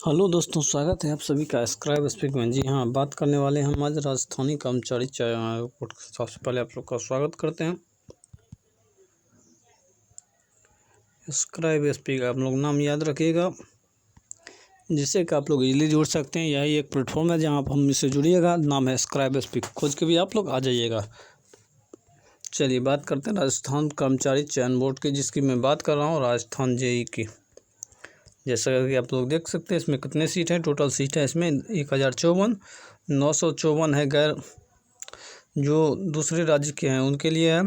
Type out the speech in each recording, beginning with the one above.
Hello दोस्तों, स्वागत है आप सभी का स्क्राइब स्पीक में। जी हाँ, बात करने वाले हैं हम आज राजस्थानी कर्मचारी चयन आयोग। सबसे पहले आप लोग का स्वागत करते हैं। स्क्राइब स्पीक आप लोग नाम याद रखिएगा, जिससे कि आप लोग इजीली जुड़ सकते हैं। यही एक प्लेटफॉर्म है जहाँ आप हम इससे जुड़िएगा। नाम है स्क्राइब स्पीक, खोज के भी आप लोग आ जाइएगा। चलिए बात करते हैं राजस्थान कर्मचारी चयन बोर्ड की, जिसकी मैं बात कर रहा हूँ, राजस्थान जेई की। जैसा कि आप लोग देख सकते हैं, इसमें कितने सीट हैं। टोटल सीट है इसमें 1054, 954 है गैर जो दूसरे राज्य के हैं उनके लिए है।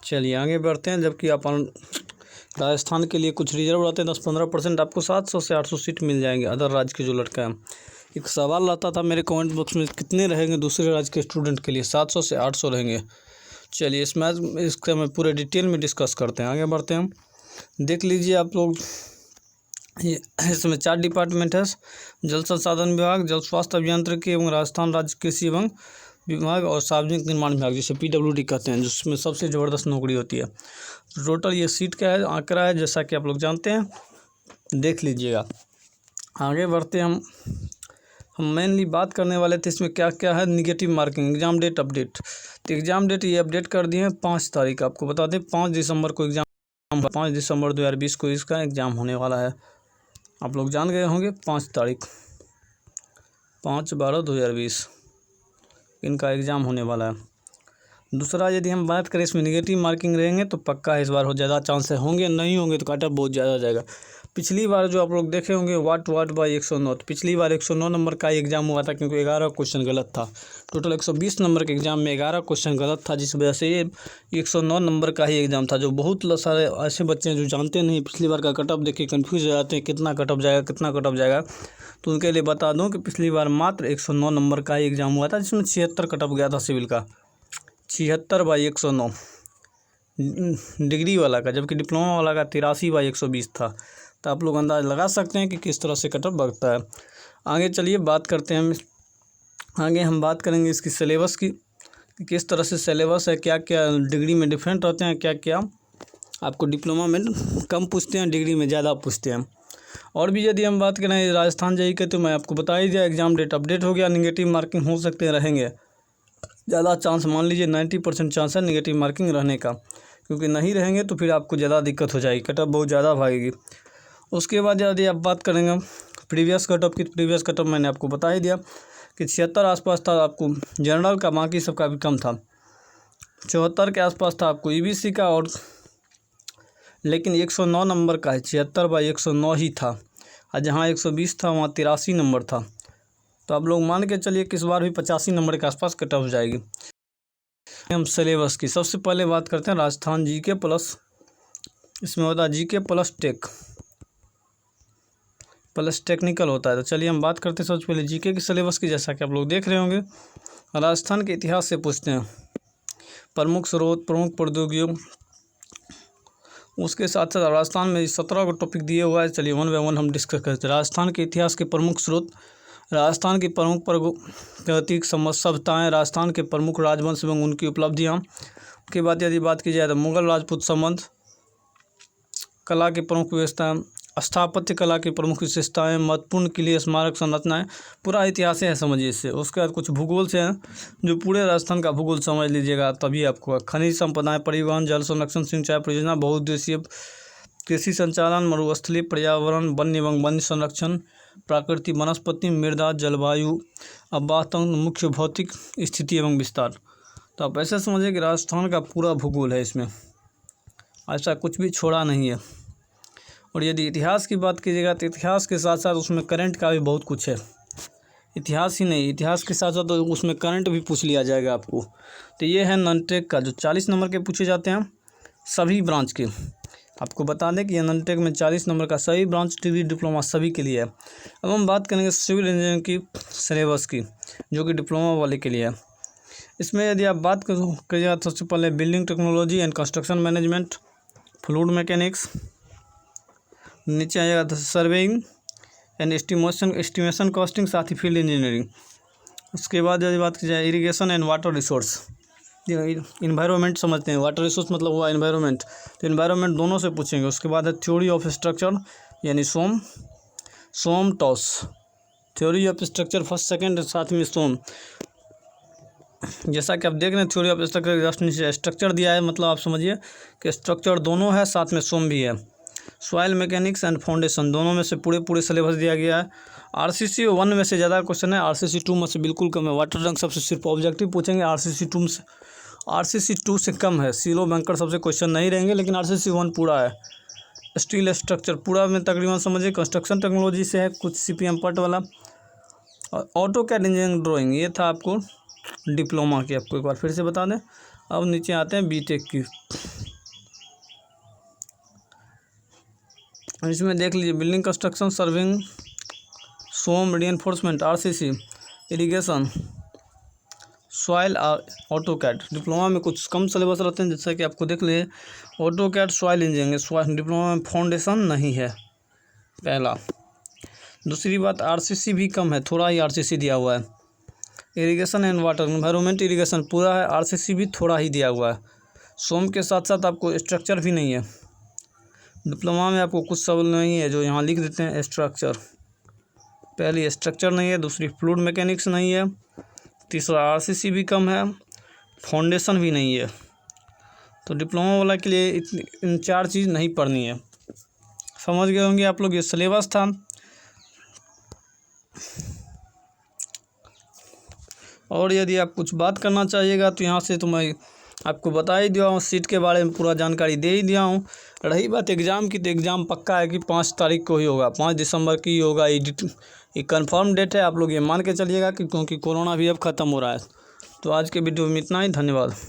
चलिए आगे बढ़ते हैं। जबकि अपन राजस्थान के लिए कुछ रिजर्व रहते हैं, 10-15% आपको 700 से 800 सीट मिल जाएंगे अदर राज्य के जो लड़के हैं। एक सवाल आता था मेरे कमेंट बॉक्स में, कितने रहेंगे दूसरे राज्य के स्टूडेंट के लिए? 700 से 800 रहेंगे। चलिए इसका मैं पूरे डिटेल में डिस्कस करते हैं। आगे बढ़ते हैं हम। देख लीजिए आप लोग, ये इसमें 4 डिपार्टमेंट है: जल संसाधन विभाग, जल स्वास्थ्य अभियांत्रिकी एवं राजस्थान राज्य कृषि एवं विभाग और सार्वजनिक निर्माण विभाग, जिसे PWD कहते हैं, जिसमें सबसे ज़बरदस्त नौकरी होती है। टोटल ये सीट का है, आंकड़ा है, जैसा कि आप लोग जानते हैं, देख लीजिएगा। आगे बढ़ते हैं हम मेनली बात करने वाले थे इसमें क्या क्या है। Negative marking, exam date update. तो एग्जाम डेट ये अपडेट कर दिए हैं 5 तारीख। आपको बता दें 5 दिसंबर को एग्जाम, 5 दिसंबर 2020 को इसका एग्ज़ाम होने वाला है। आप लोग जान गए होंगे 5 तारीख, 5/12/2020 इनका एग्ज़ाम होने वाला है। दूसरा, यदि हम बात करें इसमें निगेटिव मार्किंग रहेंगे तो पक्का इस बार हो ज़्यादा चांस है, होंगे नहीं होंगे तो काटा बहुत ज़्यादा हो जाएगा। पिछली बार जो आप लोग देखे होंगे वाट बाई 109, तो पिछली बार 109 नंबर का एग्ज़ाम हुआ था, क्योंकि 11 क्वेश्चन गलत था। टोटल 120 नंबर के एग्ज़ाम में 11 क्वेश्चन गलत था, जिस वजह से ये 109 नंबर का ही एग्ज़ाम था। जो बहुत सारे ऐसे बच्चे हैं जो जानते नहीं, पिछली बार का कटअप देख के कन्फ्यूज़ हो जाते हैं, कितना कटअप जाएगा कितना कटअप जाएगा। तो उनके लिए बता दूँ कि पिछली बार मात्र 109 नंबर का ही एग्ज़ाम हुआ था, जिसमें 76 कटअप गया था सिविल का, 76/109 डिग्री वाला का, जबकि डिप्लोमा वाला का 83/120 था। तो आप लोग अंदाज़ लगा सकते हैं कि किस तरह से कटअप बढ़ता है। आगे चलिए बात करते हैं आगे हम बात करेंगे इसकी सिलेबस की, कि किस तरह से सिलेबस है, क्या क्या डिग्री में डिफरेंट रहते हैं, क्या क्या आपको डिप्लोमा में कम पूछते हैं, डिग्री में ज़्यादा पूछते हैं। और भी यदि हम बात करें राजस्थान जेईई के, तो मैं आपको बता ही दिया, एग्ज़ाम डेट अपडेट हो गया। निगेटिव मार्किंग हो सकते रहेंगे, ज़्यादा चांस, मान लीजिए 90% चांस है नेगेटिव मार्किंग रहने का, क्योंकि नहीं रहेंगे तो फिर आपको ज़्यादा दिक्कत हो जाएगी, कटअप बहुत ज़्यादा भागेगी। उसके बाद यदि आप बात करेंगे प्रीवियस कटअप की, प्रीवियस कटअप मैंने आपको बता ही दिया कि 76 आसपास था आपको जनरल का, बाकी सबका भी कम था। 74 के आसपास था आपको EBC का, और लेकिन 109 नंबर का है, 76/109 ही था। और जहाँ 120 था वहाँ 83 नंबर था। तो आप लोग मान के चलिए कि इस बार भी 85 नंबर के आसपास कट ऑफ हो जाएगी। हम सिलेबस की सबसे पहले बात करते हैं राजस्थान GK प्लस, इसमें होता है GK प्लस टेक्निकल होता है। तो चलिए हम बात करते हैं सबसे पहले GK की सिलेबस की। जैसा कि आप लोग देख रहे होंगे, राजस्थान के इतिहास से पूछते हैं, प्रमुख स्रोत, प्रमुख प्रौद्योगिकियों, उसके साथ साथ राजस्थान में 17 को टॉपिक दिए हुआ है। चलिए 1 बाय 1 हम डिस्कस करते हैं। राजस्थान के इतिहास के प्रमुख स्रोत, राजस्थान की प्रमुख प्रागैतिक सभ्यताएँ, राजस्थान के प्रमुख राजवंश एवं उनकी उपलब्धियाँ। उसके बाद यदि बात की जाए तो मुगल राजपूत संबंध, कला की प्रमुख व्यवस्थाएँ, स्थापत्य कला की प्रमुख विशेषताएँ, महत्वपूर्ण किले, स्मारक संरचनाएँ, पूरा इतिहास है समझिए इससे। उसके बाद कुछ भूगोल से हैं, जो पूरे राजस्थान का भूगोल समझ लीजिएगा तभी आपको। खनिज संपदाएँ, परिवहन, जल संरक्षण, सिंचाई परियोजना, बहुउद्देशीय कृषि संचालन, मरुस्थलीय पर्यावरण, वन्य एवं वन्य संरक्षण, प्राकृतिक वनस्पति, मृदा, जलवायु, आवासतंत्र, मुख्य भौतिक स्थिति एवं विस्तार। तो आप ऐसा समझिए कि राजस्थान का पूरा भूगोल है इसमें, ऐसा कुछ भी छोड़ा नहीं है। और यदि इतिहास की बात कीजिएगा तो इतिहास के साथ साथ उसमें करंट का भी बहुत कुछ है। इतिहास ही नहीं, इतिहास के साथ साथ उसमें करंट भी पूछ लिया जाएगा आपको। तो ये है नॉन-टेक का, जो 40 नंबर के पूछे जाते हैं सभी ब्रांच के। आपको बता दें कि ये नॉन-टेक में 40 नंबर का सभी ब्रांच, डिग्री, डिप्लोमा सभी के लिए है। अब हम बात करेंगे सिविल इंजीनियरिंग की सिलेबस की, जो कि डिप्लोमा वाले के लिए है। इसमें यदि आप बात करिएगा तो सबसे पहले building technology and construction management, fluid mechanics, नीचे आएगा तो सर्वेइंग एंड एस्टिमेशन कॉस्टिंग, साथ ही फील्ड इंजीनियरिंग। उसके बाद यदि बात की जाए irrigation and water resource, environment समझते हैं, वाटर रिसोर्स मतलब हुआ इन्वायरमेंट, तो इन्वायरमेंट दोनों से पूछेंगे। उसके बाद है थ्योरी ऑफ स्ट्रक्चर, यानी SOM TOS. Theory of structure first second, साथ में सोम। जैसा कि आप देख रहे हैं थ्योरी ऑफ स्ट्रक्चर जस्ट नीचे स्ट्रक्चर दिया है, मतलब आप समझिए कि स्ट्रक्चर दोनों है, साथ में सोम भी है। सॉइल मैकेनिक्स एंड फाउंडेशन दोनों में से पूरे सिलेबस दिया गया है। RCC 1 में से ज़्यादा क्वेश्चन है, RCC 2 में से बिल्कुल कम है। वाटर टैंक सबसे सिर्फ ऑब्जेक्टिव पूछेंगे, RCC 2 से कम है। सीलो बैंकर सबसे क्वेश्चन नहीं रहेंगे, लेकिन RCC 1 पूरा है। स्टील स्ट्रक्चर पूरा में तकरीबन समझिए। कंस्ट्रक्शन टेक्नोलॉजी से है कुछ, CPM पार्ट वाला। और ऑटोकैड इंजीनियरिंग ड्राइंग ये था आपको डिप्लोमा की, आपको एक बार फिर से बता दें। अब नीचे आते हैं बीटेक की। इसमें देख लीजिए building construction, surveying, SOM, reinforcement, RCC, irrigation, soil, AutoCAD. Diploma में कुछ कम सिलेबस रहते हैं, जैसा कि आपको देख लीजिए ऑटोकैड, सॉइल इंजीनियरिंग। डिप्लोमा में फाउंडेशन नहीं है, पहला। दूसरी बात RCC भी कम है, थोड़ा ही RCC दिया हुआ है। Irrigation and water environment irrigation पूरा है, RCC भी थोड़ा ही दिया हुआ है। सोम के साथ साथ आपको स्ट्रक्चर भी नहीं है। डिप्लोमा में आपको कुछ सब नहीं है जो यहाँ लिख देते हैं स्ट्रक्चर। पहली स्ट्रक्चर नहीं है, दूसरी फ्लूइड मैकेनिक्स नहीं है, तीसरा RCC भी कम है, फाउंडेशन भी नहीं है। तो डिप्लोमा वाला के लिए इन 4 चीज़ नहीं पढ़नी है। समझ गए होंगे आप लोग, ये सिलेबस था। और यदि आप कुछ बात करना चाहिएगा तो यहाँ से तो मैं आपको बता ही दिया हूँ, सीट के बारे में पूरा जानकारी दे ही दिया हूँ। रही बात एग्ज़ाम की, तो एग्ज़ाम पक्का है कि 5 तारीख को ही होगा, 5 दिसंबर की होगा। ये कंफर्म डेट है, आप लोग ये मान के चलिएगा कि क्योंकि कोरोना भी अब ख़त्म हो रहा है। तो आज के वीडियो में इतना ही, धन्यवाद।